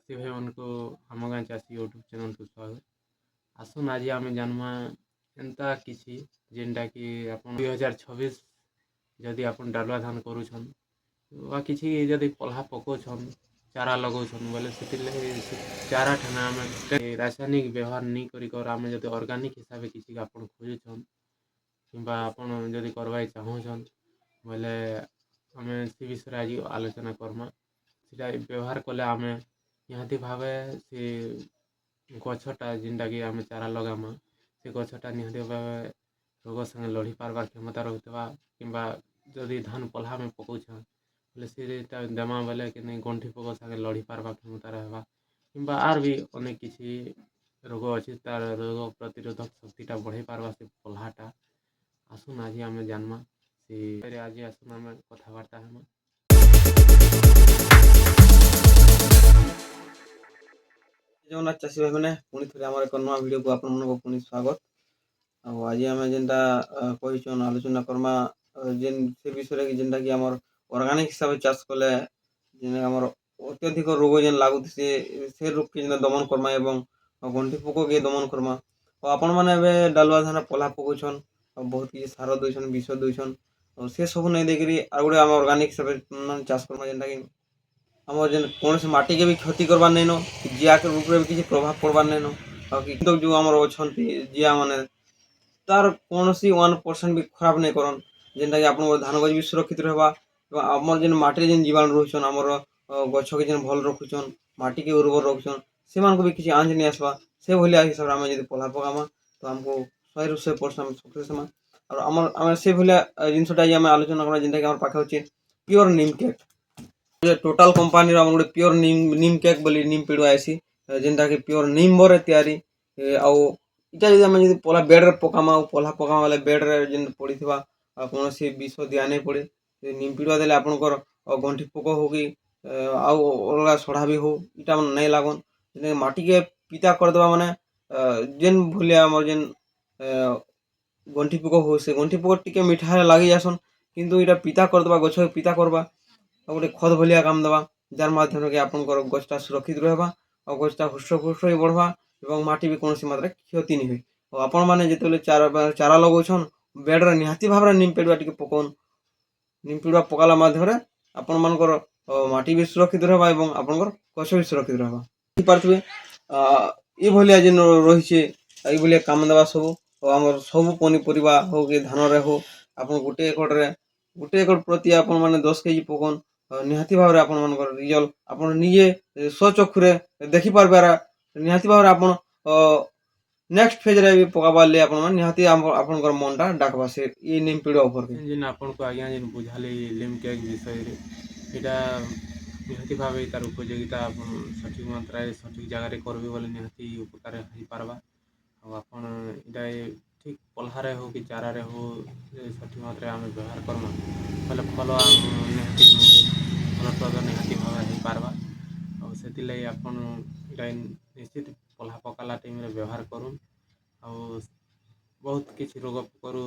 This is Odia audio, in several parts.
ଚାଷୀ ଭାଇମାନଙ୍କୁ ଆମ ଗାଁ ଚାଷୀ ୟୁଟ୍ୟୁବ୍ ଚ୍ୟାନେଲ୍କୁ ସ୍ୱାଗତ। ଆସୁନ୍ ଆଜି ଆମେ ଜାନ୍ମା ଏନ୍ତା କିଛି ଯେନ୍ଟାକି ଆପଣ 2026 ଯଦି ଆପଣ ଡାଲୁଆ ଧାନ କରୁଛନ୍ ବା କିଛି ଯଦି ପଲ୍ହା ପକଉଛନ୍ ଚାରା ଲଗାଉଛନ୍ ବୋଲେ ସେଥିର୍ଲାଗି ଚାରା ଠାନେ ଆମେ ରାସାୟନିକ ବ୍ୟବହାର ନି କରିକରି ଆମେ ଯଦି ଅର୍ଗାନିକ୍ ହିସାବେ କିଛି ଆପଣ ଖୋଜୁଛନ୍ କିମ୍ବା ଆପଣ ଯଦି କର୍ବାକେ ଚାହୁଁଛନ୍ ବୋଲେ ଆମେ ସେ ବିଷୟରେ ଆଜି ଆଲୋଚନା କର୍ମା। ସେଟା ବ୍ୟବହାର କଲେ ଆମେ ନିହାତି ଭାବେ ସେ ଗଛଟା ଯେନ୍ଟାକି ଆମେ ଚାରା ଲଗାମା ସେ ଗଛଟା ନିହାତି ଭାବେ ରୋଗ ସାଙ୍ଗେ ଲଢ଼ି ପାର୍ବାର୍ କ୍ଷମତା ରହୁଥିବା କିମ୍ବା ଯଦି ଧାନ ପଲ୍ହା ଆମେ ପକଉଛନ୍ ବୋଲେ ସେଟା ଦେମା ବେଲେ କି ଗଣ୍ଠି ପୋକ ସାଙ୍ଗେ ଲଢ଼ି ପାର୍ବା କ୍ଷମତା ରହେବା କିମ୍ବା ଆର୍ ବି ଅନେକ କିଛି ରୋଗ ଅଛି ତାର ରୋଗ ପ୍ରତିରୋଧକ ଶକ୍ତିଟା ବଢ଼େଇ ପାର୍ବା ସେ ପଲ୍ହାଟା। ଆସୁନ୍ ଆଜି ଆମେ ଜାନ୍ମା ସେ ଆଜି ଆସୁନ୍ ଆମେ କଥାବାର୍ତ୍ତା ହେମା। ଜଗନ୍ନାଥ ଚାଷୀ ଭାଇମାନେ ପୁଣି ଥରେ ଆମର ଏକ ନୂଆ ଭିଡ଼ିଓକୁ ଆପଣମାନଙ୍କୁ ପୁଣି ସ୍ୱାଗତ। ଆଉ ଆଜି ଆମେ ଯେନ୍ଟା କହିଛନ୍ ଆଲୋଚନା କର୍ମା ଯେନ୍ ସେ ବିଷୟରେ କି ଯେନ୍ଟାକି ଆମର ଅର୍ଗାନିକ୍ ହିସାବରେ ଚାଷ କଲେ ଯେନ୍ ଆମର ଅତ୍ୟଧିକ ରୋଗ ଯେନ୍ ଲାଗୁଥିସି ସେ ରୋଗକେ ଯେନ୍ତା ଦମନ କର୍ମା ଏବଂ ଗଣ୍ଠି ପୋକକେ ଦମନ କର୍ମା। ଆଉ ଆପଣମାନେ ଏବେ ଡାଲୁଆ ଧାନ ପଲ୍ହା ପକଉଛନ୍ ଆଉ ବହୁତ କିଛି ସାର ଦଉଛନ୍ ବିଷ ଦଉଛନ୍ ଆଉ ସେ ସବୁ ନାଇଁ ଦେଇକିରି ଆଉ ଗୋଟେ ଆମେ ଅର୍ଗାନିକ୍ ହିସାବରେ ମାନେ ଚାଷ କର୍ମା ଯେନ୍ଟାକି ଆମର ଯେନ୍ କୌଣସି ମାଟିକେ ବି କ୍ଷତି କରବାର୍ ନାଇଁନ ଜିଆ ଉପରେ ବି କିଛି ପ୍ରଭାବ ପଡ଼ବାର୍ ନାଇଁନ ଆଉ କୀଟପତଙ୍ଗ ଯେଉଁ ଆମର ଅଛନ୍ତି ଜିଆମାନେ ତାର କୌଣସି 1% ବି ଖରାପ ନାଇଁ କରନ୍ ଯେନ୍ଟାକି ଆପଣଙ୍କର ଧାନ ଗଛ ବି ସୁରକ୍ଷିତ ରହେବା ଏବଂ ଆମର ଯେନ୍ ମାଟିରେ ଯେନ୍ ଜୀବାଣୁ ରହୁଛନ୍ ଆମର ଗଛକେ ଯେନ୍ ଭଲ୍ ରଖୁଛନ୍ ମାଟିକେ ଉର୍ବର ରଖୁଛନ୍ ସେମାନଙ୍କୁ ବି କିଛି ଆଞ୍ଚ ନେଇ ଆସବା ସେ ଭଳିଆ ହିସାବରେ ଆମେ ଯଦି ପଲ୍ହା ପକାମା ତ ଆମକୁ 100% ଆମେ ସକ୍ସେସ୍ ହେମା। ଆଉ ଆମେ ସେ ଭଳିଆ ଜିନିଷଟା ଆମେ ଆଲୋଚନା କର୍ମା ଯେନ୍ଟାକି ଆମର ପାଖେ ଅଛି ପିଓର ନିମ୍ କେକ୍। ଟୋଟାଲ କମ୍ପାନୀର ଆମର ଗୋଟେ ପିଓର ନିମ୍ କେକ୍ ବୋଲି ନିମ୍ ପିଡ଼ୁଆ ଆଇସି ଯେନ୍ଟାକି ପିଓର ନିମ୍ବରେ ତିଆରି ଆଉ ଇଟା ଯଦି ଆମେ ଯଦି ପଲ୍ହା ବେଡ଼୍ରେ ପକାମା ଆଉ ପଲ୍ହା ପକାମା ବେଲେ ବେଡ଼୍ରେ ଯେନ୍ ପଡ଼ିଥିବା କୌଣସି ବିଷ ଦିଆ ନାଇଁ ପଡ଼େ ନିମ୍ ପିଡ଼ୁଆ ଦେଲେ ଆପଣଙ୍କର ଗଣ୍ଠି ପୋକ ହଉ କି ଆଉ ଅଲଗା ସଢ଼ା ବି ହଉ ଇଟା ମାନେ ନାଇଁ ଲାଗନ୍ ମାଟିକେ ପିତା କରିଦେବା ମାନେ ଯେନ୍ ଭଳିଆ ଆମର ଯେନ୍ ଗଣ୍ଠି ପୋକ ହଉ ସେ ଗଣ୍ଠି ପୋକ ଟିକେ ମିଠା ଲାଗି ଯାସନ୍ କିନ୍ତୁ ଇଟା ପିତା କରିଦେବା ଗଛକେ ପିତା କର୍ବା ଆଉ ଗୋଟେ ଖତ୍ ଭଳିଆ କାମ ଦେବା ଯାର୍ ମାଧ୍ୟମରେ କି ଆପଣଙ୍କର ଗଛଟା ସୁରକ୍ଷିତ ରହିବା ଆଉ ଗଛଟା ହୃଷ୍ଟପୃଷ୍ଟ ହେଇ ବଢ଼ବା ଏବଂ ମାଟି ବି କୌଣସି ମାତ୍ରାରେ କ୍ଷତି ନି ହୁଏ। ଆଉ ଆପଣମାନେ ଯେତେବେଳେ ଚାରା ଲଗାଉଛନ୍ ବେଡ଼୍ରେ ନିହାତି ଭାବରେ ନିମ୍ ପିଡ଼ୁଆ ଟିକେ ପକଉନ୍। ନିମ୍ ପିଡ଼ୁଆ ପକାଲା ମାଧ୍ୟମରେ ଆପଣମାନଙ୍କର ମାଟି ବି ସୁରକ୍ଷିତ ରହିବା ଏବଂ ଆପଣଙ୍କର ଗଛ ବି ସୁରକ୍ଷିତ ରହିବା। ଦେଖିପାରୁଥିବେ ଏଇଭଳିଆ ଯେନ୍ ରହିଛେ ଏଇଭଳିଆ କାମ ଦେବା ସବୁ ଆଉ ଆମର ସବୁ ପନିପରିବା ହଉ କି ଧାନରେ ହଉ ଆପଣ ଗୋଟେ ଏକର ପ୍ରତି ଆପଣମାନେ 10 କେଜି ପକଉନ୍ ନିହାତି ଭାବରେ ଆପଣମାନଙ୍କର ରିଜଲ୍ଟ ଆପଣ ନିଜେ ସ୍ୱଚକ୍ଷୁରେ ଦେଖିପାରବାର ନିହାତି ଭାବରେ ଆପଣ ନେକ୍ସଟ ଫେଜ୍ରେ ବି ପକାବାର୍ ଲାଗି ଆପଣମାନେ ନିହାତି ଆପଣଙ୍କର ମନଟା ଡାକବା ସେ ଇ ନିମ୍ ପିଡ଼ୁଆ ଉପରକେ। ଯେନ୍ ଆପଣଙ୍କୁ ଆଜ୍ଞା ଯେନ୍ ବୁଝାଲି ଲିମ୍ କେକ୍ ବିଷୟରେ ଏଇଟା ନିହାତି ଭାବେ ତାର ଉପଯୋଗିତା ଆପଣ ସଠିକ୍ ମାତ୍ରାରେ ସଠିକ୍ ଜାଗାରେ କରିବେ ବୋଲେ ନିହାତି ଉପକାର ହେଇପାରବା। ଆଉ ଆପଣ ଏଇଟା ଠିକ୍ ପଲ୍ହାରେ ହଉ କି ଚାରାରେ ହଉ ସଠିକ୍ ମାତ୍ରାରେ ଆମେ ବ୍ୟବହାର କର୍ମା ବୋଲେ ଫଲ ନିହାତି ଫଲପ୍ରଦ ନିହାତି ଭାବରେ ହେଇପାରବା। ଆଉ ସେଥିର୍ଲାଗି ଆପଣ ଏଇଟା ନିଶ୍ଚିତ ପଲ୍ହା ପକାଲା ଟାଇମ୍ରେ ବ୍ୟବହାର କରୁନ୍ ଆଉ ବହୁତ କିଛି ରୋଗ କରୁ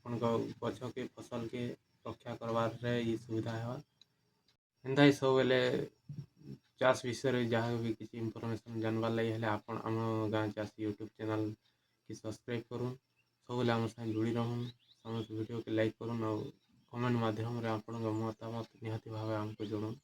ଆପଣଙ୍କ ଗଛକେ ଫସଲକେ ରକ୍ଷା କରବାରେ ଇ ସୁବିଧା ହେବା। ଏନ୍ତା ହିଁ ସବୁବେଲେ ଚାଷ୍ ବିଷୟରେ ଯାହା ବି କିଛି ଇନଫର୍ମେସନ୍ ଜାଣିବାର୍ ଲାଗି ହେଲେ ଆପଣ ଆମ ଗାଁ ଚାଷୀ ୟୁଟ୍ୟୁବ୍ ଚ୍ୟାନେଲ୍ କି ସବସ୍କ୍ରାଇବ୍ କରୁନ୍ ସବୁବେଲେ ଆମ ସାଙ୍ଗେ ଯୋଡ଼ି ରହୁନ୍ ସମସ୍ତ ଭିଡ଼ିଓକେ ଲାଇକ୍ କରୁନ୍ ଆଉ କମେଣ୍ଟ ମାଧ୍ୟମରେ ଆପଣଙ୍କ ମତାମତ ନିହାତି ଭାବେ ଆମକୁ ଜଣାଉନ୍।